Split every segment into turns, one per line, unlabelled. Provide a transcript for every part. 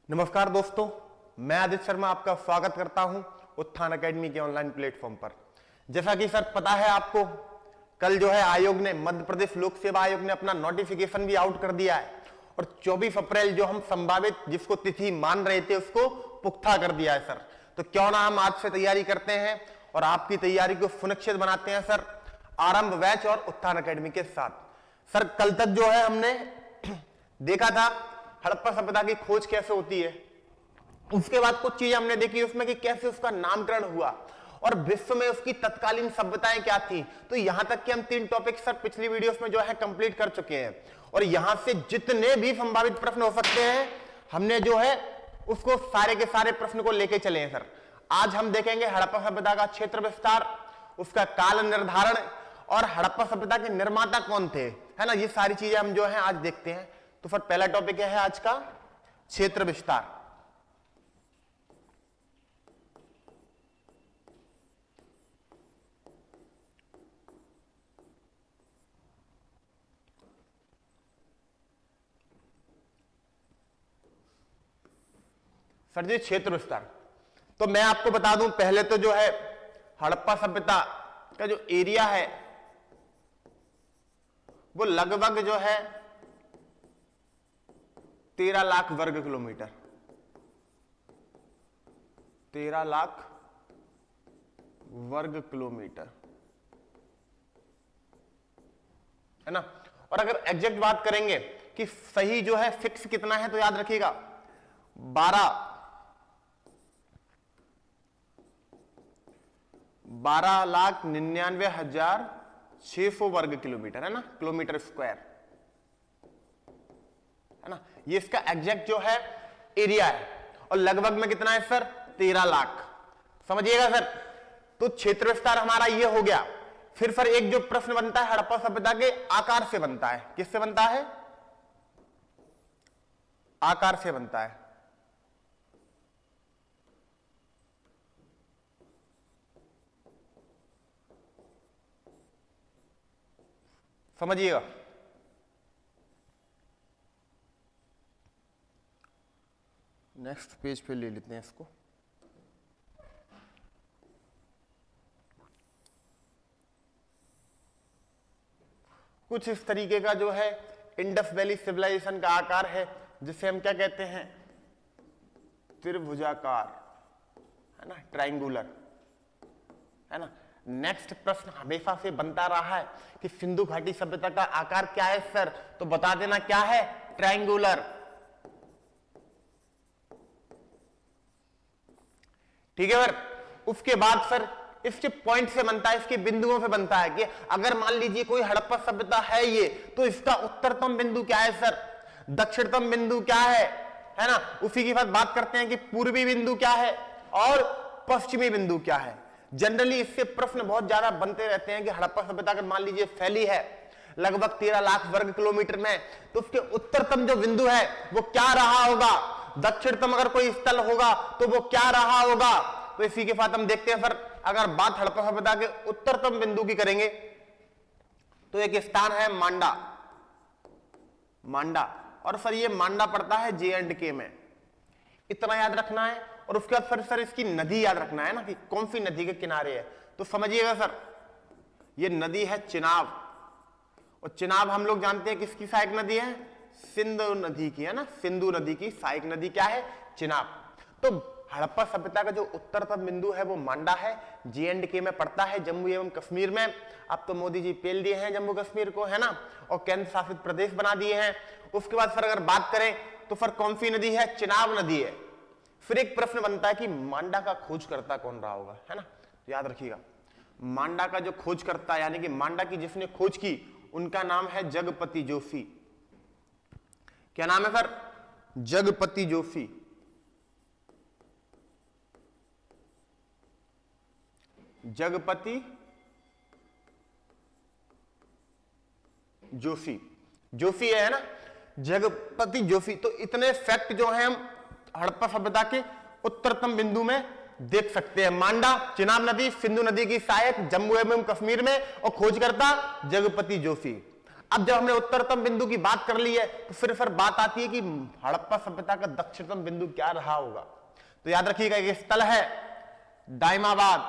नमस्कार दोस्तों, मैं आदित्य शर्मा आपका स्वागत करता हूं उत्थान एकेडमी के ऑनलाइन प्लेटफॉर्म पर। जैसा कि सर पता है आपको, कल जो है आयोग ने, मध्य प्रदेश लोक सेवा आयोग ने अपना नोटिफिकेशन भी आउट कर दिया है और 24 अप्रैल जो हम संभावित जिसको तिथि मान रहे थे उसको पुख्ता कर दिया है सर। तो क्यों ना हम आज से तैयारी करते हैं और आपकी तैयारी को सुनिश्चित बनाते हैं सर, आरंभ बैच और उत्थान एकेडमी के साथ। सर कल तक जो है हमने देखा था हड़प्पा सभ्यता की खोज कैसे होती है, उसके बाद कुछ चीजें हमने देखी उसमें कि कैसे उसका नामकरण हुआ और विश्व में उसकी तत्कालीन सभ्यताएं क्या थी। तो यहां तक कि हम 3 टॉपिक सर पिछली वीडियोस में जो है कंप्लीट कर चुके हैं और यहां से जितने भी संभावित प्रश्न हो सकते हैं हमने जो है उसको सारे के सारे प्रश्न को लेके चले हैं सर। आज हम देखेंगे हड़प्पा सभ्यता का क्षेत्र विस्तार, उसका काल निर्धारण और हड़प्पा सभ्यता के निर्माता कौन थे, है ना। ये सारी चीजें हम जो है आज देखते हैं। तो फिर पहला टॉपिक है आज का क्षेत्र विस्तार। सर जी क्षेत्र विस्तार, तो मैं आपको बता दूं पहले तो जो है हड़प्पा सभ्यता का जो एरिया है वो लगभग जो है 13 लाख वर्ग किलोमीटर, 13 लाख वर्ग किलोमीटर, है ना। और अगर एग्जैक्ट बात करेंगे कि सही जो है फिक्स कितना है तो याद रखिएगा 12,99,600 वर्ग किलोमीटर, है ना, किलोमीटर स्क्वायर, है ना। ये इसका एग्जैक्ट जो है एरिया है और लगभग में कितना है सर 13 लाख, समझिएगा सर। तो क्षेत्र विस्तार हमारा ये हो गया। फिर सर एक जो प्रश्न बनता है हड़प्पा सभ्यता के आकार से बनता है। किससे बनता है? आकार से बनता है। समझिएगा। नेक्स्ट पेज पे ले लेते हैं इसको। कुछ इस तरीके का जो है इंडस वैली सिविलाइजेशन का आकार है, जिसे हम क्या कहते हैं? त्रिभुजाकार, है ना, ट्रायंगुलर, है ना। नेक्स्ट प्रश्न हमेशा से बनता रहा है कि सिंधु घाटी सभ्यता का आकार क्या है सर, तो बता देना क्या है? ट्रायंगुलर। ठीक है सर। उसके बाद सर इसके पॉइंट से बनता है, इसके बिंदुओं से बनता है कि अगर मान लीजिए कोई हड़प्पा सभ्यता है ये, तो इसका उत्तरतम बिंदु क्या है सर, दक्षिणतम बिंदु क्या है ना। उसी के बाद बात करते हैं कि पूर्वी बिंदु क्या है और पश्चिमी बिंदु क्या है। जनरली इससे प्रश्न बहुत ज्यादा बनते रहते हैं कि हड़प्पा सभ्यता अगर मान लीजिए फैली है लगभग 13 लाख वर्ग किलोमीटर में, तो उसके उत्तरतम जो बिंदु है वो क्या रहा होगा, दक्षिणतम अगर कोई स्थल होगा तो वो क्या रहा होगा। तो इसी के साथ हम देखते हैं सर, अगर बात हड़प्पा सभ्यता के उत्तरतम बिंदु की करेंगे तो एक स्थान है मांडा, मांडा, और सर ये मांडा पड़ता है J&K में, इतना याद रखना है। और उसके बाद सर इसकी नदी याद रखना है ना कि कौन सी नदी के किनारे है। तो समझिएगा सर, ये नदी है चिनाब, और चिनाब हम लोग जानते हैं किसकी सहायक नदी है? सिंधु नदी की, है ना। सिंधु नदी की सहायक नदी क्या है? चिनाब। तो हड़प्पा सभ्यता का जो उत्तरतम बिंदु है वो मांडा है, J&K में पड़ता है, जम्मू एवं कश्मीर में। अब तो मोदी जी पेल दिए हैं जम्मू कश्मीर को, है ना, और केंद्र शासित प्रदेश बना दिए हैं। उसके बाद सर अगर बात करें तो फिर कौन सी नदी है? चिनाब नदी है। फिर एक प्रश्न बनता है कि मांडा का खोजकर्ता कौन रहा होगा, है ना। तो याद रखिएगा मांडा का जो खोजकर्ता यानी कि मांडा की जिसने खोज की उनका नाम है जगपति जोशी। क्या नाम है सर? जगपति जोशी। जगपति जोशी, जोशी है ना, जगपति जोशी। तो इतने फैक्ट जो हैं हम हड़प्पा सभ्यता के उत्तरतम बिंदु में देख सकते हैं। मांडा, चिनाब नदी, सिंधु नदी की सहायक, जम्मू एवं कश्मीर में, और खोजकर्ता जगपति जोशी। अब जब हमने उत्तरतम बिंदु की बात कर ली है तो फिर बात आती है कि हड़प्पा सभ्यता का दक्षिणतम बिंदु क्या रहा होगा। तो याद रखिएगा एक स्थल है दाइमाबाद,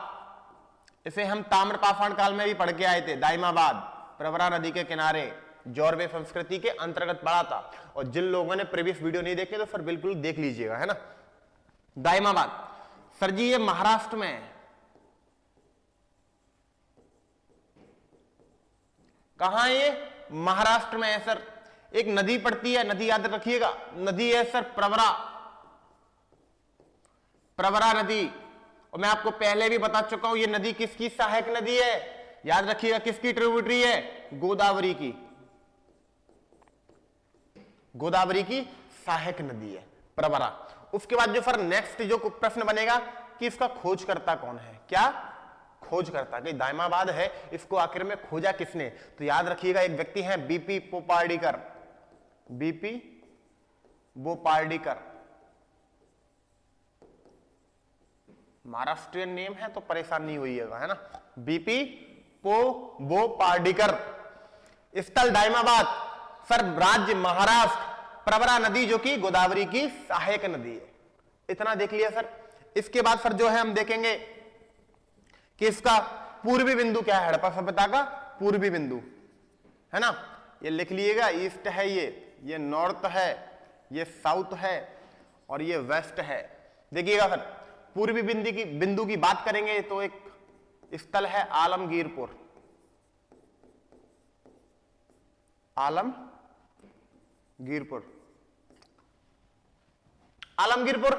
इसे हम ताम्रपाषाण काल में भी पढ़ के आए थे। दाइमाबाद प्रवरा नदी के किनारे जॉर्वे संस्कृति के अंतर्गत पड़ा था, और जिन लोगों ने प्रीवियस वीडियो नहीं देखे तो फिर बिल्कुल देख लीजिएगा, है ना। दाइमाबाद सर जी ये महाराष्ट्र में है। कहां ये? महाराष्ट्र में है सर। एक नदी पड़ती है, नदी याद रखिएगा, नदी है सर प्रवरा, प्रवरा नदी। और मैं आपको पहले भी बता चुका हूं ये नदी किसकी सहायक नदी है, याद रखिएगा किसकी ट्रिब्यूटरी है? गोदावरी की, गोदावरी की सहायक नदी है प्रवरा। उसके बाद जो फिर नेक्स्ट जो प्रश्न बनेगा कि इसका खोजकर्ता कौन है, क्या खोजकर्ता, कि दाइमाबाद है इसको आखिर में खोजा किसने? तो याद रखिएगा एक व्यक्ति है बीपी बोपार्डीकर, बीपी बोपार्डीकर। महाराष्ट्रियन नेम है तो परेशान नहीं होइएगा, है ना। बीपी बोपार्डीकर। स्थल दाइमाबाद, सर राज्य महाराष्ट्र, प्रवरा नदी जो कि गोदावरी की सहायक नदी है। इतना देख लिया सर। इसके बाद सर जो है हम देखेंगे कि इसका पूर्वी बिंदु क्या है, हड़प्पा सभ्यता का पूर्वी बिंदु, है ना। ये लिख लीजिएगा, ईस्ट है ये नॉर्थ है, ये साउथ है और ये वेस्ट है। देखिएगा सर पूर्वी बिंदु की बात करेंगे तो एक स्थल है आलमगीरपुर, आलमगीरपुर, आलमगीरपुर।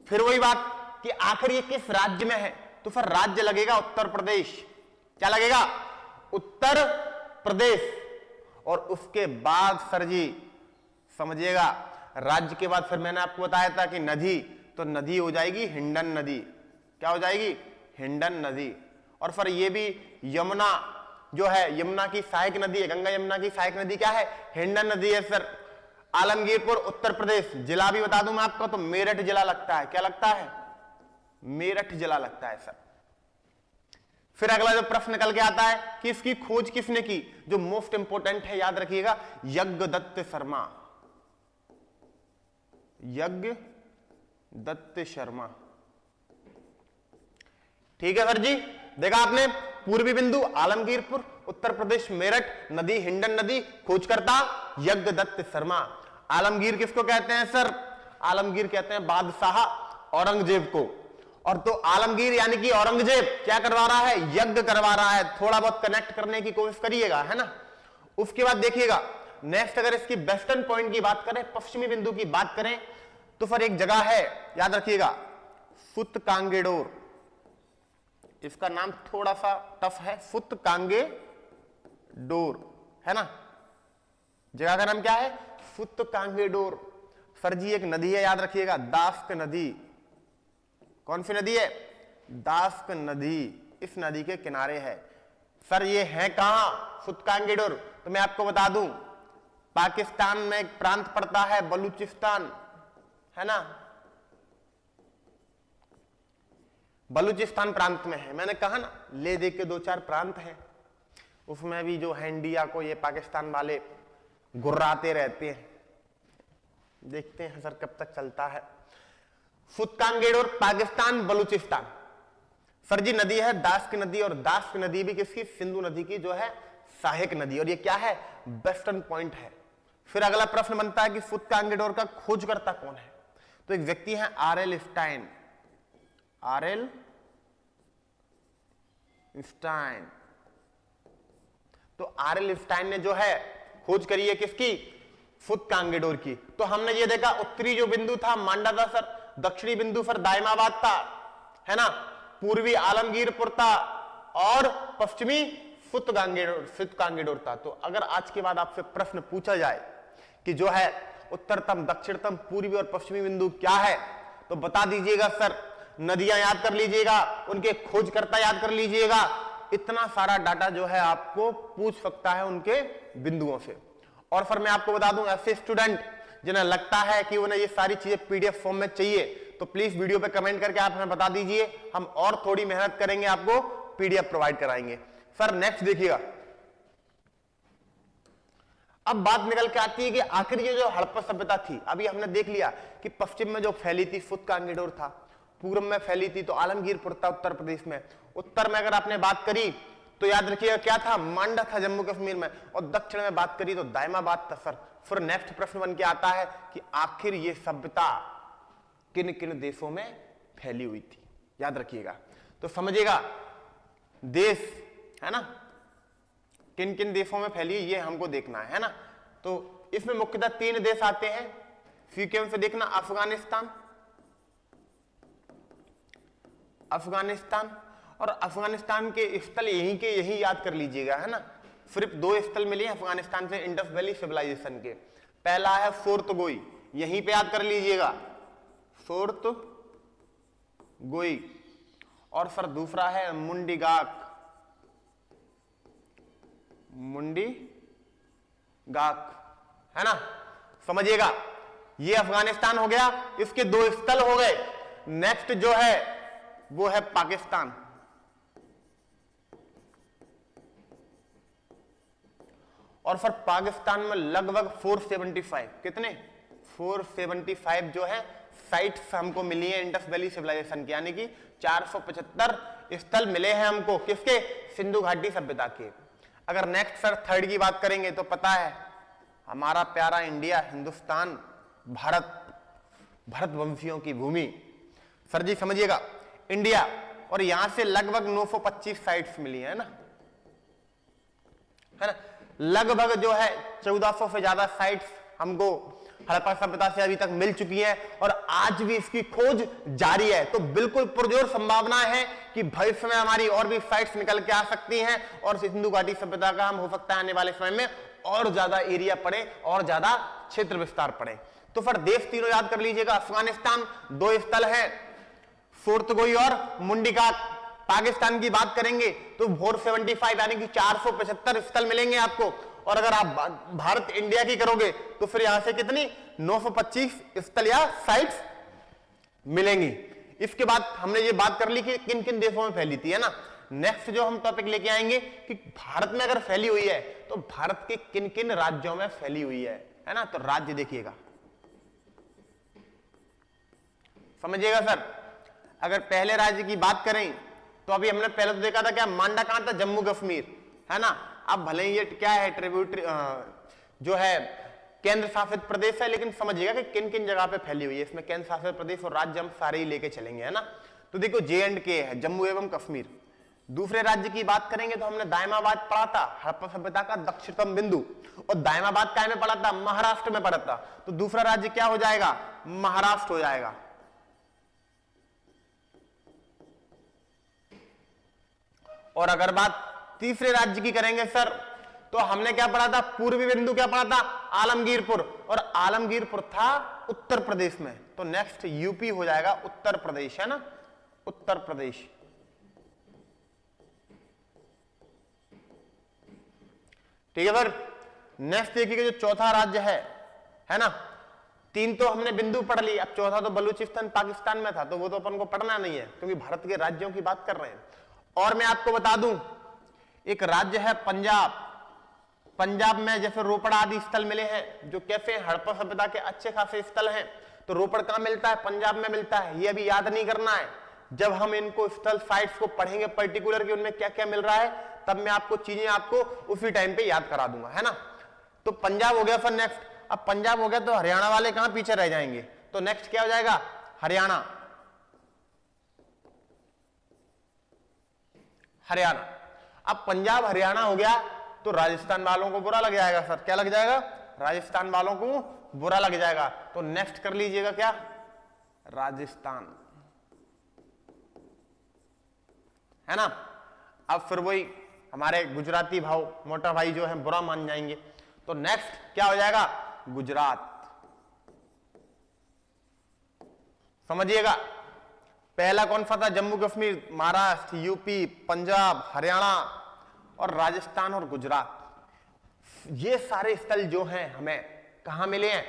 फिर वही बात कि आखिर ये किस राज्य में है, तो फिर राज्य लगेगा उत्तर प्रदेश। क्या लगेगा? उत्तर प्रदेश। और उसके बाद सर जी समझिएगा, राज्य के बाद फिर मैंने आपको बताया था कि नदी, तो नदी हो जाएगी हिंडन नदी। क्या हो जाएगी? हिंडन नदी। और फिर ये भी यमुना जो है, यमुना की सहायक नदी है, गंगा यमुना की सहायक नदी क्या है? हिंडन नदी है सर। आलमगीरपुर उत्तर प्रदेश। जिला भी बता दूं मैं आपको तो मेरठ जिला लगता है। क्या लगता है? मेरठ जिला लगता है सर। फिर अगला जो प्रश्न निकल के आता है कि इसकी खोज किसने की, जो मोस्ट इंपोर्टेंट है याद रखिएगा, यज्ञदत्त शर्मा, यज्ञदत्त शर्मा। ठीक है सर जी, देखा आपने, पूर्वी बिंदु आलमगीरपुर, उत्तर प्रदेश मेरठ, नदी हिंडन नदी, खोजकर्ता यज्ञदत्त शर्मा। आलमगीर किसको कहते हैं सर? आलमगीर कहते हैं बादशाह औरंगजेब को। और तो आलमगीर यानी कि औरंगजेब क्या करवा रहा है? यज्ञ करवा रहा है। थोड़ा बहुत कनेक्ट करने की कोशिश करिएगा, है ना। उसके बाद देखिएगा नेक्स्ट, अगर इसकी वेस्टर्न पॉइंट की बात करें, पश्चिमी बिंदु की बात करें, तो फिर एक जगह है याद रखिएगा, फुतकांगेडोर। इसका नाम थोड़ा सा टफ है, फुतकांगेडोर, है ना। जगह का नाम क्या है? फुतकांगेडोर। सर जी एक नदी है याद रखिएगा, दास्क नदी। कौन सी नदी है? दास्क नदी। इस नदी के किनारे है सर। ये है कहां? फुतकांगेडोर। तो मैं आपको बता दूं, पाकिस्तान में एक प्रांत पड़ता है बलूचिस्तान, है ना। बलूचिस्तान प्रांत में है। मैंने कहा ना, ले दे के 2-4 प्रांत हैं, उसमें भी जो है इंडिया को ये पाकिस्तान वाले गुर्राते रहते हैं। देखते हैं सर कब तक चलता है। फुतकांगेडोर, पाकिस्तान, बलूचिस्तान। सर जी नदी है दास्क नदी, और दास्क नदी भी किसकी? सिंधु नदी की जो है सहायक नदी। और ये क्या है? वेस्टर्न पॉइंट है। फिर अगला प्रश्न बनता है कि फुतकांगेडोर का खोजकर्ता कौन है? तो एक व्यक्ति है आरएल स्टाइन, आरएल स्टाइन। तो आरएल स्टाइन ने जो है खोज करी है किसकी? फुतकांगेडोर की। तो हमने ये देखा उत्तरी जो बिंदु था मांडा था सर, दक्षिणी बिंदु पर दाइमाबाद था, है ना, पूर्वी आलमगीरपुर था और पश्चिमी फुतकांगेडोर था। तो अगर आज के बाद आपसे प्रश्न पूछा जाए कि जो है उत्तरतम, दक्षिणतम, पूर्वी और पश्चिमी बिंदु क्या है, तो बता दीजिएगा सर। नदियां याद कर लीजिएगा, उनके खोजकर्ता याद कर लीजिएगा। इतना सारा डाटा जो है आपको पूछ सकता है उनके बिंदुओं से। और फिर मैं आपको बता दूं, ऐसे स्टूडेंट जिन्हें लगता है कि उन्हें ये सारी चीजें पीडीएफ फॉर्म में चाहिए, तो प्लीज वीडियो पे कमेंट करके आप हमें बता दीजिए, हम और थोड़ी मेहनत करेंगे, आपको पीडीएफ प्रोवाइड कराएंगे। सर नेक्स्ट देखिएगा, अब बात निकल के आती है कि आखिर ये जो हड़प्पा सभ्यता थी, अभी हमने देख लिया कि पश्चिम में जो फैली थी फुतकांगीडोर था, पूर्व में फैली थी तो आलमगीरपुर था उत्तर प्रदेश में, उत्तर में अगर आपने बात करी तो याद रखिएगा क्या था, मांडा था जम्मू कश्मीर में, और दक्षिण में बात करी तो दायमाबाद था सर। फिर नेक्स्ट प्रश्न बन के आता है कि आखिर ये सभ्यता किन किन देशों में फैली हुई थी, याद रखिएगा। तो समझिएगा देश है ना, किन किन देशों में फैली ये हमको देखना है ना। तो इसमें मुख्यतः 3 देश आते हैं, सीक्वेंस से देखना, अफगानिस्तान, अफगानिस्तान और अफगानिस्तान के स्थल यही याद कर लीजिएगा है ना। सिर्फ 2 स्थल मिले हैं अफगानिस्तान से इंडस वैली सिविलाइजेशन के, पहला है फोर्ट गोई, यहीं पे याद कर लीजिएगा फोर्ट गोई, और फिर दूसरा है मुंडीगाक, है ना, समझिएगा। ये अफगानिस्तान हो गया, इसके 2 स्थल हो गए। नेक्स्ट जो है वो है पाकिस्तान, और फिर पाकिस्तान में लगभग 475, कितने 475 जो है साइट्स हमको मिली है इंडस वैली सिविलाइजेशन की, यानी कि 475 स्थल मिले हैं हमको, किसके, सिंधु घाटी सभ्यता के। अगर नेक्स्ट सर 3rd की बात करेंगे तो पता है हमारा प्यारा इंडिया, हिंदुस्तान, भारत वंशियों की भूमि। सर जी समझिएगा इंडिया, और यहां से लगभग 925 साइट्स मिली है ना, लगभग जो है 1400 से ज्यादा साइट्स हमको हड़प्पा सभ्यता से अभी तक मिल चुकी है, और आज भी इसकी खोज जारी है। तो बिल्कुल पुरजोर संभावना है कि भविष्य में हमारी और भी साइट्स निकल के आ सकती हैं, और सिंधु घाटी सभ्यता का हम हो सकता है आने वाले समय में और ज्यादा एरिया पड़े और ज्यादा क्षेत्र विस्तार पड़े। तो फिर देश तीनों याद कर लीजिएगा, अफगानिस्तान 2 स्थल है, फोर्ट गोई और मुंडीगाक। पाकिस्तान की बात करेंगे तो 475 यानी कि 475 स्थल मिलेंगे आपको, और अगर आप भारत इंडिया की करोगे तो फिर यहां से कितनी 925 स्थल या साइट्स मिलेंगी। इसके बाद हमने ये बात कर ली कि किन किन देशों में फैली थी, है ना। नेक्स्ट जो हम टॉपिक लेके आएंगे कि भारत में अगर फैली हुई है तो भारत के किन किन राज्यों में फैली हुई है ना। तो राज्य देखिएगा, समझिएगा सर। अगर पहले राज्य की बात करें तो अभी हमने पहले तो देखा था क्या, मांडा कहां था, जम्मू कश्मीर, है ना। अब भले ही ये क्या है, ट्रिब्यूटरी जो है केंद्र शासित प्रदेश है, लेकिन समझिएगा कि किन किन जगह पे फैली हुई है। इसमें केंद्र शासित प्रदेश और राज्य हम सारे ही लेके चलेंगे, है ना। तो देखो J&K है, जम्मू एवं कश्मीर। दूसरे राज्य की बात करेंगे तो हमने दायमाबाद पढ़ा था, हड़प्पा सभ्यता का दक्षिणतम बिंदु, और दायमाबाद काय में पढ़ा था, महाराष्ट्र में पढ़ा था। तो दूसरा राज्य क्या हो जाएगा, महाराष्ट्र हो जाएगा। और अगर बात तीसरे राज्य की करेंगे सर, तो हमने क्या पढ़ा था, पूर्वी बिंदु क्या पढ़ा था, आलमगीरपुर, और आलमगीरपुर था उत्तर प्रदेश में। तो नेक्स्ट यूपी हो जाएगा, उत्तर प्रदेश, है ना, उत्तर प्रदेश। ठीक है सर। नेक्स्ट देखिएगा जो चौथा राज्य है ना। 3 तो हमने बिंदु पढ़ ली, अब चौथा तो बलूचिस्तान पाकिस्तान में था, तो वो तो अपन को पढ़ना नहीं है क्योंकि भारत के राज्यों की बात कर रहे हैं। और मैं आपको बता दूं, एक राज्य है पंजाब। पंजाब में जैसे रोपड़ आदि स्थल मिले हैं, जो कैसे हड़प्पा सभ्यता के अच्छे खासे स्थल हैं। तो रोपड़ कहां मिलता है, पंजाब में मिलता है। ये अभी याद नहीं करना है, जब हम इनको स्थल साइट्स को पढ़ेंगे पर्टिकुलर कि उनमें क्या क्या मिल रहा है, तब मैं आपको चीजें आपको उसी टाइम पे याद करा दूंगा, है ना। तो पंजाब हो गया सर नेक्स्ट। अब पंजाब हो गया तो हरियाणा वाले कहां पीछे रह जाएंगे, तो नेक्स्ट क्या हो जाएगा, हरियाणा। हरियाणा। अब पंजाब हरियाणा हो गया तो राजस्थान वालों को बुरा लग जाएगा सर, क्या लग जाएगा, राजस्थान वालों को बुरा लग जाएगा। तो नेक्स्ट कर लीजिएगा क्या, राजस्थान, है ना। अब फिर वही हमारे गुजराती भाव मोटा भाई जो है बुरा मान जाएंगे। तो नेक्स्ट क्या हो जाएगा, गुजरात। समझिएगा पहला कौन सा था, जम्मू कश्मीर, महाराष्ट्र, यूपी, पंजाब, हरियाणा और राजस्थान और गुजरात। ये सारे स्थल जो हैं हमें कहां मिले हैं,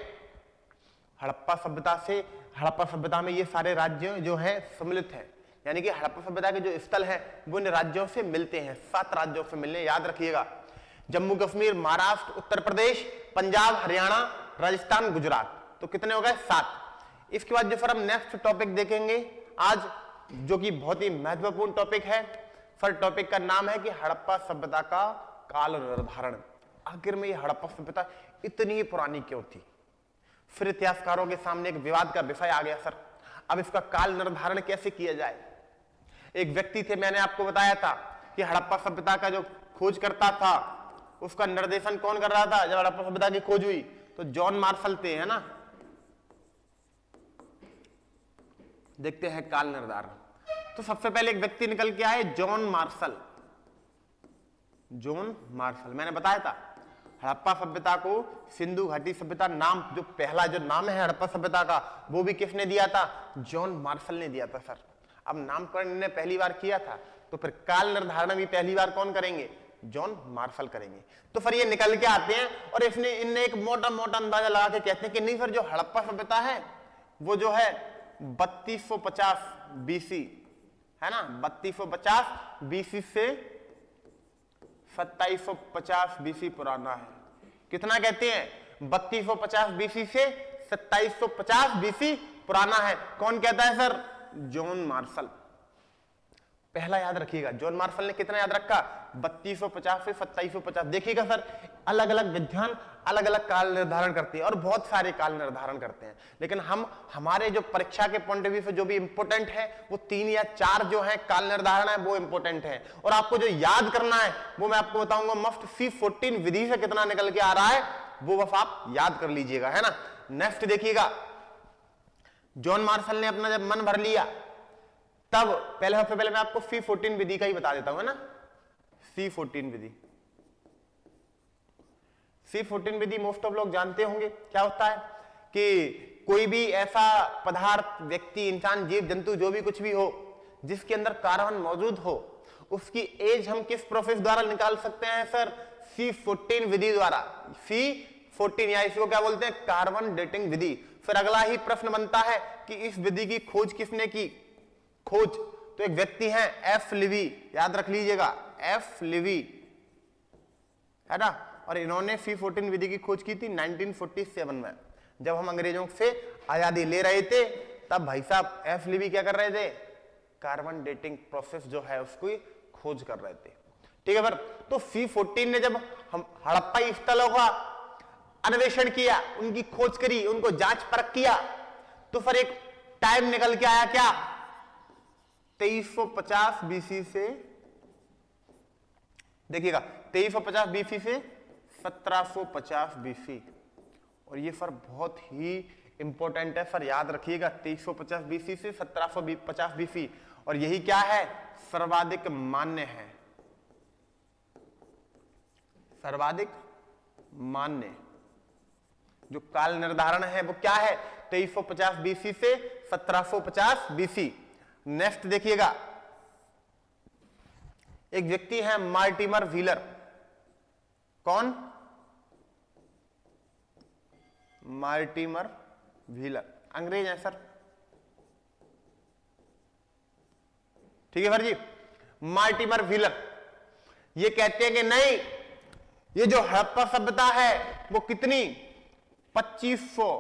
हड़प्पा सभ्यता से। हड़प्पा सभ्यता में ये सारे राज्य जो हैं सम्मिलित हैं, यानी कि हड़प्पा सभ्यता के जो स्थल हैं वो इन राज्यों से मिलते हैं, 7 राज्यों से मिलने, याद रखिएगा। जम्मू कश्मीर, महाराष्ट्र, उत्तर प्रदेश, पंजाब, हरियाणा, राजस्थान, गुजरात। तो कितने हो गए? 7। इसके बाद जो फिर हम नेक्स्ट टॉपिक देखेंगे आज, जो कि बहुत ही महत्वपूर्ण टॉपिक है। फिर टॉपिक का नाम है कि हड़प्पा सभ्यता का काल निर्धारण। आखिर में ये हड़प्पा सभ्यता इतनी ही पुरानी क्यों थी? फिर इतिहासकारों के सामने एक विवाद का विषय आ गया सर, अब इसका काल निर्धारण कैसे किया जाए। एक व्यक्ति थे, मैंने आपको बताया था कि हड़प्पा सभ्यता का जो खोज करता था उसका निर्देशन कौन कर रहा था जब हड़प्पा सभ्यता की खोज हुई? तो जॉन मार्शल थे, है ना। देखते हैं काल निर्धारण। तो सबसे पहले एक व्यक्ति निकल के आए, जॉन मार्शल। जॉन मार्शल, मैंने बताया था हड़प्पा सभ्यता को सिंधु घाटी सभ्यता नाम, जो पहला जो नाम है हड़प्पा सभ्यता का, वो भी किसने दिया था? जॉन मार्शल ने दिया था सर। अब नामकरण ने पहली बार किया था, तो फिर काल निर्धारण भी पहली बार कौन करेंगे? जॉन मार्शल करेंगे। तो फिर ये निकल के आते हैं और इनने एक मोटा मोटा अंदाजा लगा के कहते हैं कि नहीं सर, जो हड़प्पा सभ्यता है वो जो है 3250 बीसी, है ना, 3250 बीसी से 2750 बीसी पुराना है। कितना कहते हैं? 3250 बीसी से 2750 बीसी पुराना है। कौन कहता है सर? John Marshall. पहला याद रखिएगा, जॉन मार्शल ने कितना याद रखा? 3250 से 2750। देखिएगा सर, अलग अलग विद्वान अलग अलग काल निर्धारण करते हैं और बहुत सारे काल निर्धारण करते हैं, लेकिन हम हमारे जो परीक्षा के पॉइंट ऑफ व्यू से जो भी इंपोर्टेंट है वो 3 या 4 जो है काल निर्धारण है वो इंपोर्टेंट है। और आपको जो याद करना है वो मैं आपको बताऊंगा, मस्ट C14 विधि से कितना निकल के आ रहा है वो बस आप याद कर लीजिएगा, है ना। नेक्स्ट देखिएगा, जॉन मार्शल ने अपना जब मन भर लिया तब सबसे पहले मैं आपको C14 विधि का ही बता देता हूं, है ना। C14 Vidhi, C14 Vidhi most of लोग जानते होंगे। क्या होता है कि कोई भी ऐसा पदार्थ, व्यक्ति, इंसान, जीव जंतु, जो भी कुछ भी हो जिसके अंदर कार्बन मौजूद हो, उसकी एज हम किस प्रोसेस द्वारा निकाल सकते हैं सर? C14 विधि द्वारा। C14 या इसको क्या बोलते हैं? कार्बन डेटिंग विधि। फिर अगला ही प्रश्न बनता है कि इस विधि की खोज किसने की? खोज तो एक व्यक्ति हैं एफ लिवी, याद रख लीजिएगा, एफ लिवी, है ना। और इन्होंने C14 विधि की खोज की थी 1947 में, जब हम अंग्रेजों से आजादी ले रहे थे। तब भाई साहब एफ लिवी क्या कर रहे थे? कार्बन डेटिंग प्रोसेस जो है उसकी खोज कर रहे थे। ठीक है सर। तो C14 ने जब हम हड़प्पा स्थलों का अन्वेषण किया, उनकी खोज करी, उनको जांच परख किया, तो फिर एक टाइम निकल के आया क्या? 2350 बीसी से, देखिएगा 2350 बीसी से 1750 बीसी। और ये सर बहुत ही इंपॉर्टेंट है सर, याद रखिएगा, 2350 बीसी से 1750 बीसी। और यही क्या है? सर्वाधिक मान्य है, सर्वाधिक मान्य जो काल निर्धारण है वो क्या है? 2350 बीसी से 1750 बीसी। नेक्स्ट देखिएगा, एक व्यक्ति है मार्टिमर व्हीलर। कौन? मार्टिमर व्हीलर, अंग्रेज है सर। ठीक है सर जी। मार्टिमर व्हीलर ये कहते हैं कि नहीं, ये जो हड़प्पा सभ्यता है वो कितनी? 2500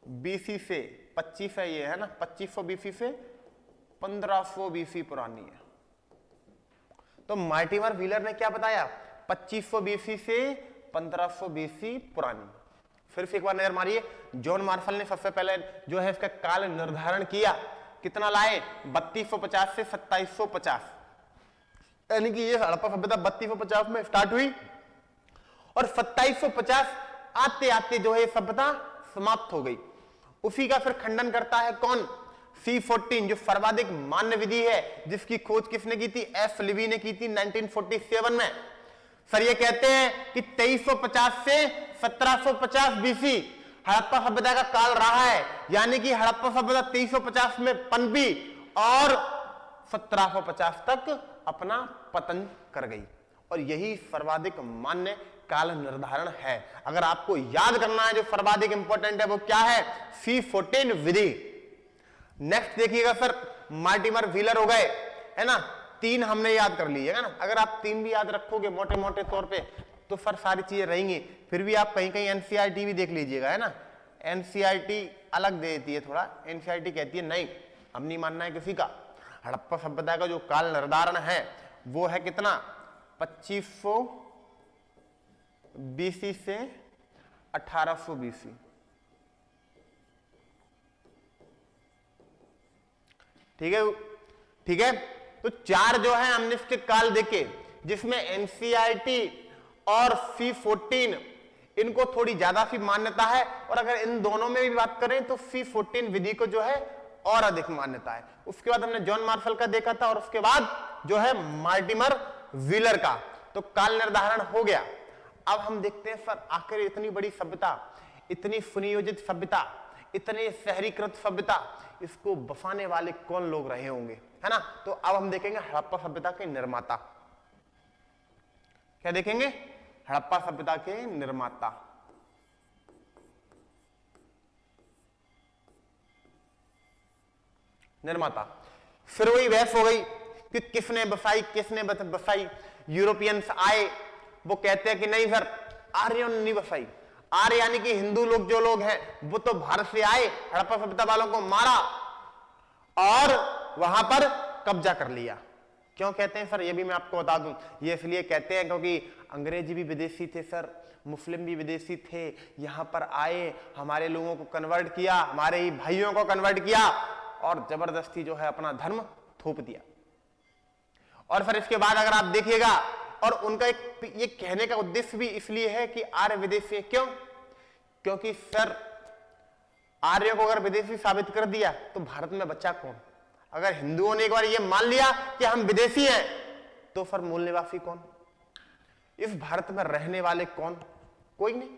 बीसी से, 25 है ये, है ना, 2500 बीसी से 1500 बीसी पुरानी है। तो मार्टिमर व्हीलर ने क्या बताया? 2500 बीसी से 1500 बीसी पुरानी। फिर से एक बार नजर मारिए, जॉन मार्शल ने सबसे पहले जो है इसका काल निर्धारण किया, कितना लाए? 3250 से 2750, यानी कि ये हड़प्पा सभ्यता 3250 में स्टार्ट हुई और 2750 आते आते जो है सभ्यता समाप्त हो गई। उसी का फिर खंडन करता है कौन? C14 जो सर्वाधिक मान्य विधि है, जिसकी खोज किसने की थी? एफ लिवी ने की थी 1947 में। सर ये कहते हैं कि 2350 से 1750 बीसी हड़प्पा सभ्यता का काल रहा है, यानी कि हड़प्पा सभ्यता 2350 में पनपी और 1750 तक अपना पतन कर गई। और यही सर्वाधिक मान्य काल निर्धारण है। अगर आपको याद करना है जो सर्वाधिक इंपॉर्टेंट है वो क्या है? C14 विधि। नेक्स्ट देखिएगा सर, मार्टिमर व्हीलर हो गए, है ना, तीन हमने याद कर लीजिएगा ना। अगर आप तीन भी याद रखोगे मोटे मोटे तौर पे तो फिर सारी चीजें रहेंगी। फिर भी आप कहीं कहीं एनसीईआरटी भी देख लीजिएगा, है ना। एनसीईआरटी अलग दे देती है थोड़ा। एनसीईआरटी कहती है नहीं, हम नहीं मानना है किसी का। हड़प्पा सभ्यता का जो काल निर्धारण है वो है कितना, 2500 बीसी से 1800 बीसी। ठीक है, ठीक है। तो चार जो है अनिश्चित काल देके, जिसमें एनसीईआरटी और C14 इनको थोड़ी ज्यादा सी मान्यता है, और अगर इन दोनों में भी बात करें तो C14 विधि को जो है और अधिक मान्यता है। उसके बाद हमने जॉन मार्शल का देखा था, और उसके बाद जो है मार्टिमर व्हीलर का। तो काल निर्धारण हो गया। अब हम देखते हैं सर आखिर इतनी बड़ी सभ्यता, इतनी सुनियोजित सभ्यता, इतने शहरीकृत सभ्यता, इसको बसाने वाले कौन लोग रहे होंगे, है ना। तो अब हम देखेंगे हड़प्पा सभ्यता के निर्माता। क्या देखेंगे, हड़प्पा सभ्यता के निर्माता। निर्माता फिर वही बहस हो गई कि किसने बसाई, किसने बसाई। यूरोपियंस आए, वो कहते हैं कि नहीं सर, आर्यों ने नहीं बसाई। आर्य यानी कि हिंदू लोग जो लोग हैं वो तो भारत से आए, हड़प्पा सभ्यता वालों को मारा और वहां पर कब्जा कर लिया। क्यों कहते हैं सर, ये भी मैं आपको बता दूं। ये इसलिए कहते हैं क्योंकि अंग्रेजी भी विदेशी थे सर, मुस्लिम भी विदेशी थे, यहां पर आए, हमारे लोगों को कन्वर्ट किया, हमारे ही भाइयों को कन्वर्ट किया और जबरदस्ती जो है अपना धर्म थोप दिया। और फिर इसके बाद अगर आप देखिएगा, और उनका एक ये कहने का उद्देश्य भी इसलिए है कि आर्य विदेशी। क्यों, क्योंकि सर आर्य को अगर विदेशी साबित कर दिया तो भारत में बचा कौन। अगर हिंदुओं ने एक बार ये मान लिया कि हम विदेशी हैं, तो फिर मूल निवासी कौन, इस भारत में रहने वाले कौन, कोई नहीं।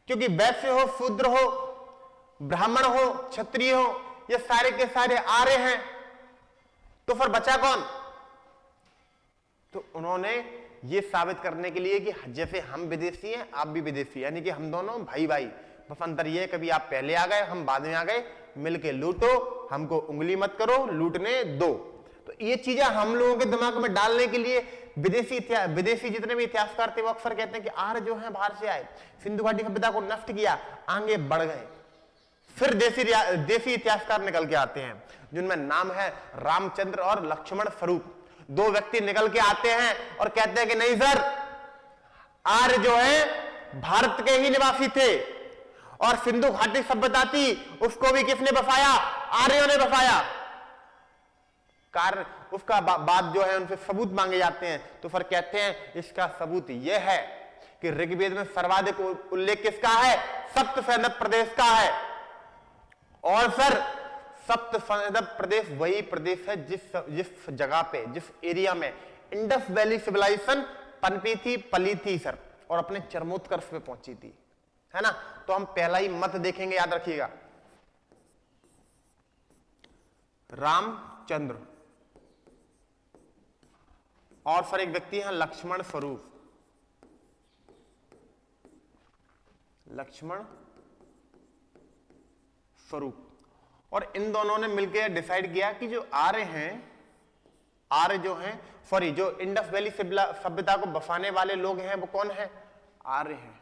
क्योंकि वैश्य हो, शूद्र हो, ब्राह्मण हो, क्षत्रिय हो, ये सारे के सारे आर्य हैं, तो फिर बचा कौन। तो उन्होंने ये साबित करने के लिए कि जैसे हम विदेशी हैं आप भी विदेशी, यानी कि हम दोनों भाई भाई, बस अंतर ये कभी आप पहले आ गए हम बाद में आ गए, मिलके लूटो, हमको उंगली मत करो, लूटने दो। तो ये चीजें हम लोगों के दिमाग में डालने के लिए विदेशी जितने भी इतिहासकार थे वो अक्सर कहते हैं कि आर्य जो है बाहर से आए, सिंधु घाटी सभ्यता को नष्ट किया, आगे बढ़ गए। फिर देसी इतिहासकार निकल के आते हैं जिनमें नाम है रामचंद्र और लक्ष्मण स्वरूप। दो व्यक्ति निकल के आते हैं और कहते हैं कि नहीं सर, आर्य जो है भारत के ही निवासी थे, और सिंधु घाटी सभ्यता थी उसको भी किसने बसाया, आर्यों ने बसाया। कारण उसका बाद जो है उनसे सबूत मांगे जाते हैं। तो फिर कहते हैं इसका सबूत यह है कि ऋग्वेद में सर्वाधिक उल्लेख किसका है, सप्त सैंधव प्रदेश का है। और सर सप्त सैंधव प्रदेश वही प्रदेश है जिस जगह पे, जिस एरिया में इंडस वैली सिविलाइजेशन पनपी थी, पली थी सर, और अपने चरमोत्कर्ष पे पहुंची थी, है ना। तो हम पहला ही मत देखेंगे, याद रखिएगा, रामचंद्र, और फिर एक व्यक्ति है लक्ष्मण स्वरूप, लक्ष्मण स्वरूप। और इन दोनों ने मिलकर डिसाइड किया कि जो आर्य हैं, आर्य जो हैं, सॉरी जो इंडस वैली सभ्यता को बसाने वाले लोग हैं वो कौन है, आर्य हैं।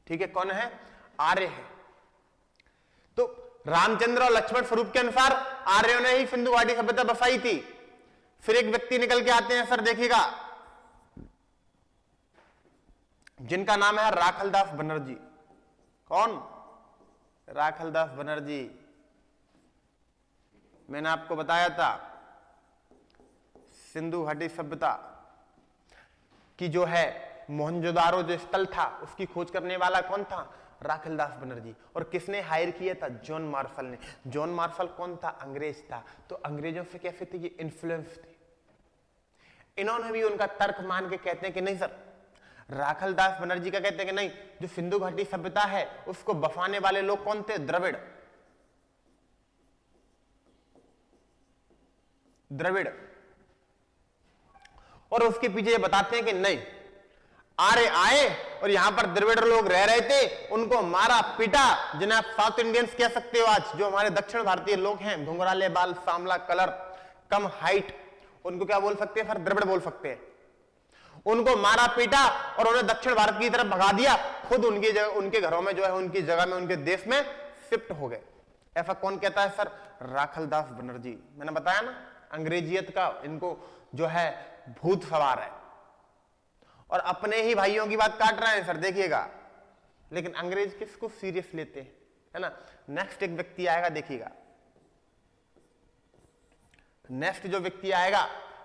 ठीक है, कौन है, आर्य है। तो रामचंद्र और लक्ष्मण स्वरूप के अनुसार आर्यों ने ही सिंधु घाटी सभ्यता बसाई थी। फिर एक व्यक्ति निकल के आते हैं सर, देखिएगा, जिनका नाम है राखलदास बनर्जी। कौन, राखलदास बनर्जी। मैंने आपको बताया था सिंधु घाटी सभ्यता की जो है मोहनजोदारो जो स्थल था उसकी खोज करने वाला कौन था, राखलदास बनर्जी। और किसने हायर किया था, जॉन मार्शल ने। जॉन मार्शल कौन था, अंग्रेज था। तो अंग्रेजों से कैसे थे ये इन्फ्लुएंस थे। इन्होंने भी उनका तर्क मान के कहते हैं कि नहीं सर, राखलदास बनर्जी का कहते हैं कि नहीं, जो सिंधु घाटी सभ्यता है उसको बसाने वाले लोग कौन थे, द्रविड़। द्रविड़। और उसके पीछे ये बताते हैं कि नहीं, आर्य आए और यहाँ पर द्रविड़ लोग रह रहे थे, उनको मारा पीटा, जिन्हें आप साउथ इंडियंस कह सकते हो आज, जो हमारे दक्षिण भारतीय लोग हैं, घुंघराले बाल, सांवला कलर, कम हाइट, उनको क्या बोल सकते हैं, फिर द्रविड़ बोल सकते हैं। उनको मारा पीटा और उन्हें दक्षिण भारत की तरफ भगा दिया, खुद उनकी जगह, उनके घरों में जो है, उनकी जगह में, उनके देश में शिफ्ट हो गए। ऐसा कौन कहता है सर? राखलदास बनर्जी। मैंने बताया ना, अंग्रेजियत का इनको जो है भूत सवार है, और अपने ही भाइयों की बात काट रहे हैं सर, देखिएगा। लेकिन अंग्रेज किसको सीरियस लेते हैं, है ना। नेक्स्ट एक व्यक्ति आएगा, देखिएगा, नेक्स्ट जो व्यक्ति आएगा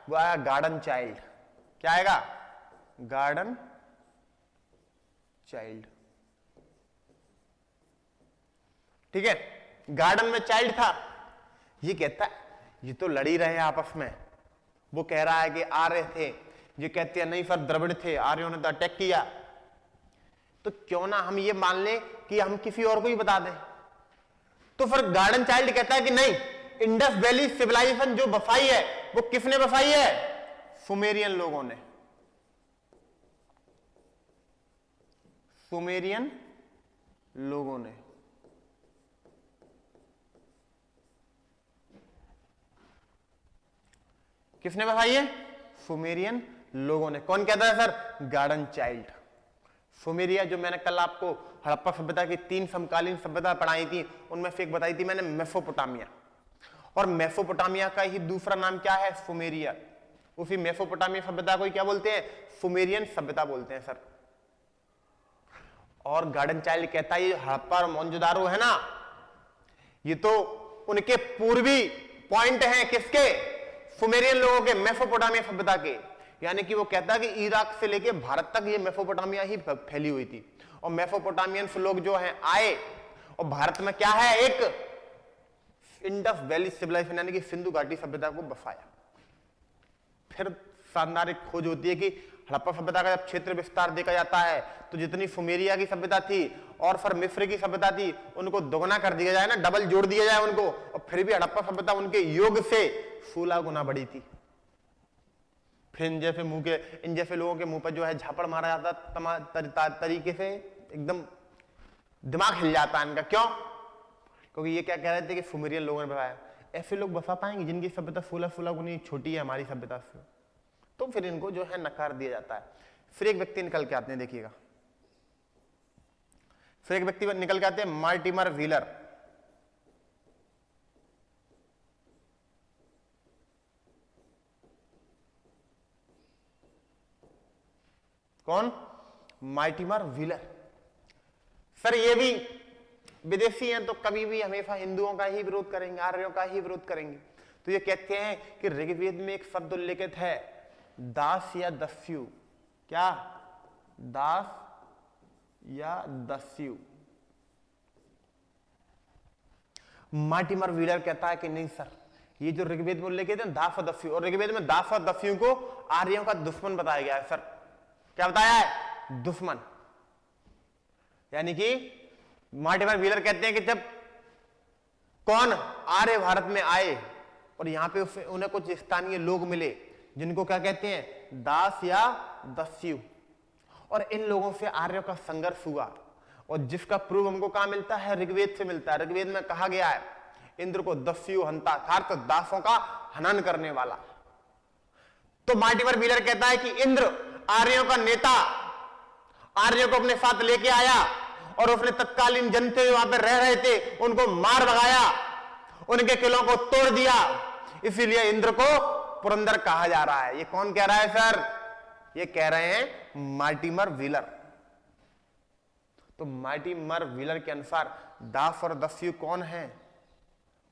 वो आएगा गार्डन चाइल्ड। क्या आएगा? Garden child. ठीक है, गार्डन में चाइल्ड था, ये कहता है ये तो लड़ ही रहे हैं आपस में। वो कह रहा है कि आर्य थे, ये कहते हैं नहीं सर द्रविड़ थे, आर्यों ने तो अटैक किया। तो क्यों ना हम ये मान लें कि हम किसी और को ही बता दें। तो फिर गार्डन चाइल्ड कहता है कि नहीं, इंडस वैली सिविलाइजेशन जो बसाई है वो किसने बसाई है? सुमेरियन लोगों ने। सुमेरियन लोगों ने। किसने बसाई है? सुमेरियन लोगों ने। कौन कहता है सर? Garden child. सुमेरिया, जो मैंने कल आपको हड़प्पा सभ्यता की 3 समकालीन सभ्यता पढ़ाई थी, उनमें से एक बताई थी मैंने मेसोपोटामिया, और मेसोपोटामिया का ही दूसरा नाम क्या है? सुमेरिया। उसी मेसोपोटामिया सभ्यता को क्या बोलते हैं? सुमेरियन सभ्यता बोलते हैं सर। और गार्डन चाइल्ड कहता है ये हड़प्पा और मोहनजोदारो है ना, ये तो उनके पूर्वी पॉइंट हैं। किसके? सुमेरियन लोगों के, मेसोपोटामिया सभ्यता के। यानी कि वो कहता है कि इराक से लेके भारत तक ये मेसोपोटामिया ही फैली हुई थी, और मेसोपोटामियंस लोग जो हैं आए, और भारत में क्या है? एक इंडस वैली सिविलाइजेशन यानी कि सिंधु घाटी सभ्यता को बसाया। फिर शानदार एक खोज होती है कि हड़प्पा सभ्यता का जब क्षेत्र विस्तार देखा जाता है तो जितनी सुमेरिया की सभ्यता थी और फिर मिस्र की सभ्यता थी, उनको दोगुना कर दिया जाए ना, डबल जोड़ दिया जाए उनको, और फिर भी हड़प्पा सभ्यता उनके योग से 16 गुना बड़ी थी। फिर इन जैसे लोगों के मुंह पर जो है झापड़ मारा जाता तरीके से, एकदम दिमाग हिल जाता है इनका। क्यों? क्योंकि ये क्या कह रहे थे कि सुमेरियन लोगों ने बताया। ऐसे लोग बसा पाएंगे जिनकी सभ्यता 16 गुनी छोटी है हमारी सभ्यता से, तो फिर इनको जो है नकार दिया जाता है। फिर एक व्यक्ति निकल के आते हैं, देखिएगा, फिर एक व्यक्ति निकल के आते हैं, मॉर्टिमर व्हीलर। कौन? Mortimer wheeler. सर ये भी विदेशी हैं, तो कभी भी हमेशा हिंदुओं का ही विरोध करेंगे, आर्यों का ही विरोध करेंगे। तो ये कहते हैं कि ऋग्वेद में एक शब्द उल्लेखित है, दास या दस्यु। क्या? दास या दस्यु। मॉर्टिमर व्हीलर कहता है कि नहीं सर, ये जो ऋग्वेद में उल्लेखित है दास और दस्यु, और ऋग्वेद में दास और दस्यु को आर्यों का दुश्मन बताया गया है सर। क्या बताया है? दुश्मन। यानी कि मॉर्टिमर व्हीलर कहते हैं कि जब कौन आर्य भारत में आए और यहां पे उन्हें कुछ स्थानीय लोग मिले जिनको क्या कहते हैं? दास या दस्यु, और इन लोगों से आर्यों का संघर्ष हुआ, और जिसका प्रूफ हमको कहां मिलता है? ऋग्वेद से मिलता है। ऋग्वेद में कहा गया है इंद्र को दस्यु हंता, अर्थात दासों का हनन करने वाला। तो मॉर्टिमर व्हीलर कहता है कि इंद्र आर्यों का नेता, आर्यों को अपने साथ लेके आया, और उसने तत्कालीन जनते जो वहां पर रह रहे थे उनको मार भगाया, उनके किलों को तोड़ दिया, इसीलिए इंद्र को पुरंदर कहा जा रहा है। ये कौन कह रहा है सर? ये कह रहे हैं मॉर्टिमर व्हीलर। तो मॉर्टिमर व्हीलर के अनुसार दास और दस्यु कौन है?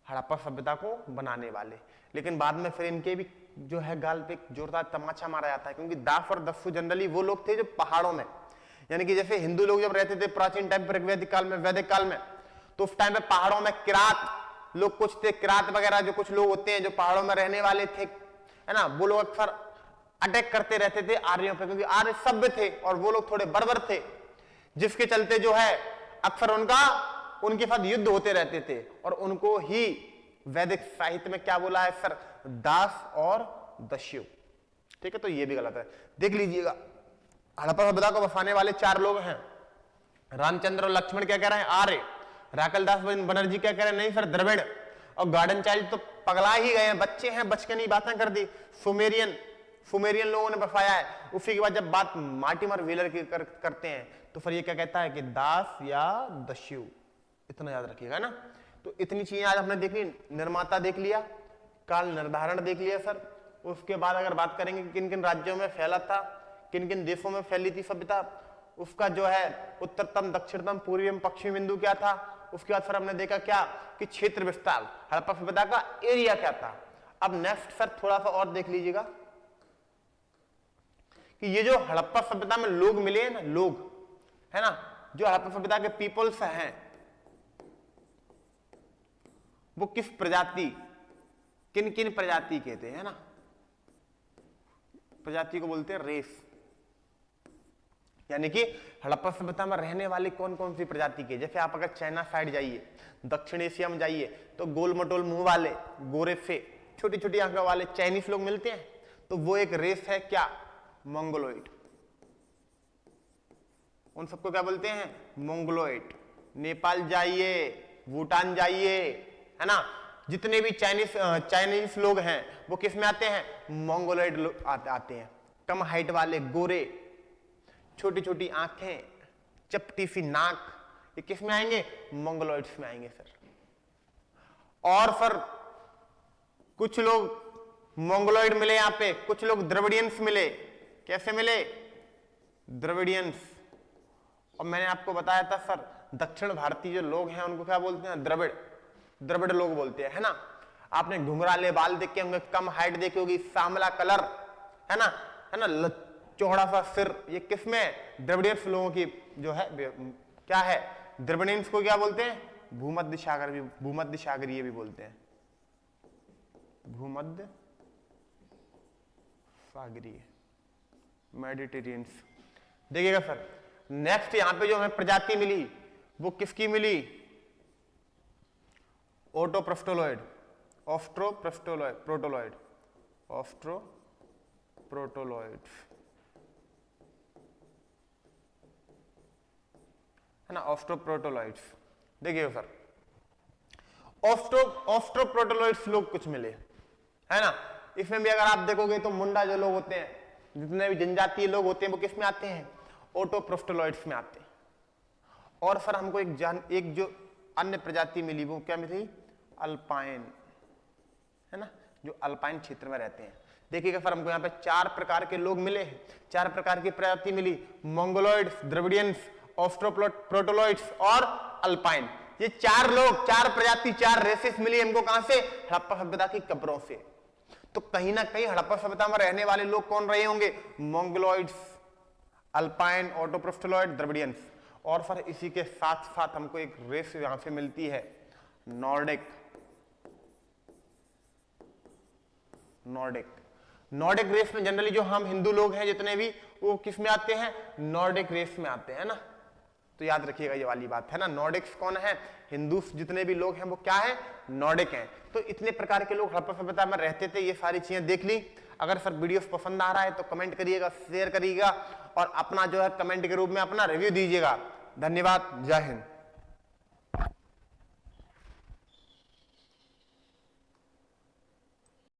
हड़प्पा सभ्यता को बनाने वाले। लेकिन बाद में फिर इनके भी जो है गाल पे जोरदार तमाचा मारा जाता है, क्योंकि दास और दस्यु जनरली वो लोग थे जो पहाड़ों में, यानी कि जैसे हिंदू लोग जब रहते थे प्राचीन टाइम पर, वैदिक काल में, वैदिक काल में, तो उस टाइम पे पहाड़ों में किरात लोग कुछ थे, किरात वगैरह जो कुछ लोग होते हैं जो पहाड़ों में रहने वाले थे, है ना, वो लोग अक्सर अटैक करते रहते थे आर्यों पे, क्योंकि आर्य सभ्य थे और वो लोग थोड़े बर्बर थे, जिसके चलते जो है अक्सर उनके साथ युद्ध होते रहते थे, और उनको ही वैदिक साहित्य में क्या बोला है सर? दास और दस्यु। ठीक है, तो ये भी गलत है। देख लीजिएगा हड़प्पा सभ्यता को बसाने वाले 4 लोग हैं। रामचंद्र और लक्ष्मण क्या कह रहे हैं? आर्य। राकलदास बनर्जी क्या कह रहे हैं? नहीं सर, द्रविड़। और गार्डन चाइल्ड तो पगला ही गए हैं, बच्चे हैं, बच के नहीं बातें कर दी। सुमेरियन लोगों ने बसाया है। उसी के बाद जब बात मार्टिमर व्हीलर की करते हैं तो फिर ये क्या कहता है कि दास या दस्यु, इतना याद रखिएगा ना। तो इतनी चीजें आज हमने देख ली, निर्माता देख लिया, काल निर्धारण देख लिया सर। उसके बाद अगर बात करेंगे कि किन किन राज्यों में फैला था, किन किन देशों में फैली थी सभ्यता, उसका जो है उत्तरतम, दक्षिणतम, पूर्वी, पश्चिमी बिंदु क्या था। उसके बाद सर हमने देखा क्या कि क्षेत्र विस्तार, हड़प्पा सभ्यता का एरिया क्या था। अब नेक्स्ट सर थोड़ा सा और देख लीजिएगा कि ये जो हड़प्पा सभ्यता में लोग मिले हैं ना, लोग है ना, जो हड़प्पा सभ्यता के पीपल्स हैं, वो किस प्रजाति, किन किन प्रजाति कहते हैं ना, प्रजाति को बोलते हैं रेस। यानी कि हड़प्पा सभ्यता में रहने वाली कौन कौन सी प्रजाति के, जैसे आप अगर चाइना साइड जाइए, दक्षिण एशिया में जाइए तो गोल मटोल मुंह वाले, गोरे से, छोटी छोटी आंखों वाले चाइनीज लोग मिलते हैं। तो वो एक रेस है क्या? मंगोलॉइड। उन सबको क्या बोलते हैं? मंगोलॉइड। नेपाल जाइए, भूटान जाइए, है ना, जितने भी चाइनीज लोग हैं वो किस में आते हैं? मंगोलॉइड लोग आते हैं। कम हाइट वाले, गोरे, छोटी छोटी आंखें, चपटी सी नाक, ये किस में आएंगे? मंगोलॉइड्स में आएंगे सर। और सर कुछ लोग मंगोलॉइड मिले यहां पे, कुछ लोग द्रविडियंस मिले। कैसे मिले? द्रविडियंस। और मैंने आपको बताया था सर, दक्षिण भारतीय जो लोग हैं उनको क्या बोलते हैं? द्रविड़। द्रविड़ लोग बोलते हैं, है ना। आपने घुंघराले बाल देखे होंगे, कम हाइट देखी होगी, सांवला कलर, है ना, चौड़ा सा सिर, ये किसमें? द्रविडियंस लोगों की जो है क्या है? द्रविडियंस को क्या बोलते हैं? भूमध्य सागरीय भी बोलते हैं, भूमध्य सागरीय, मेडिटेरियंस। देखिएगा सर, नेक्स्ट यहां पे जो हमें प्रजाति मिली वो किसकी मिली? ऑस्ट्रोप्रोटोलॉइड, है ना, ऑस्ट्रोप्रोटोलॉइड्स। देखिए सर, ऑस्ट्रोप्रोटोलॉइड्स लोग कुछ मिले, है ना। इसमें भी अगर आप देखोगे तो मुंडा जो लोग होते हैं, जितने भी जनजातीय लोग होते हैं, वो किस में आते हैं? ऑटोप्रोटोलॉइड्स में आते हैं। और सर हमको एक जो अन्य प्रजाति मिली वो क्या मिली? अल्पाइन, है ना, जो अल्पाइन क्षेत्र में रहते हैं। देखिएगा सर, हमको यहाँ पे 4 प्रकार के लोग मिले हैं, 4 प्रकार की प्रजाति मिली, मंगोलॉइड्स, द्रविडियंस, ऑस्ट्रोप्रोटोलॉइड्स और अल्पाइन। ये 4 लोग, 4 प्रजाति, 4 रेसेस मिली हमको। कहां से? हड़प्पा सभ्यता की कब्रों से। तो कहीं ना कहीं हड़प्पा सभ्यता में रहने वाले लोग कौन रहे होंगे? मंगोलॉइड्स, अल्पाइन, ऑटोप्रोटोलॉइड, द्रविडियंस। और फिर इसी के साथ साथ हमको एक रेस यहां से मिलती है, नॉर्डिक। नॉर्डिक रेस में जनरली जो हम हिंदू लोग हैं जितने भी, वो किस में आते हैं? नॉर्डिक रेस में आते हैं ना। तो याद रखिएगा ये वाली बात, है ना। नॉर्डिक्स कौन है? हिंदू जितने भी लोग हैं वो क्या है? नॉर्डिक हैं। तो इतने प्रकार के लोग हड़प्पा सभ्यता में रहते थे। ये सारी चीजें देख ली। अगर सर वीडियो पसंद आ रहा है तो कमेंट करिएगा, शेयर करिएगा और अपना जो है कमेंट के रूप में अपना रिव्यू दीजिएगा। धन्यवाद, जय हिंद।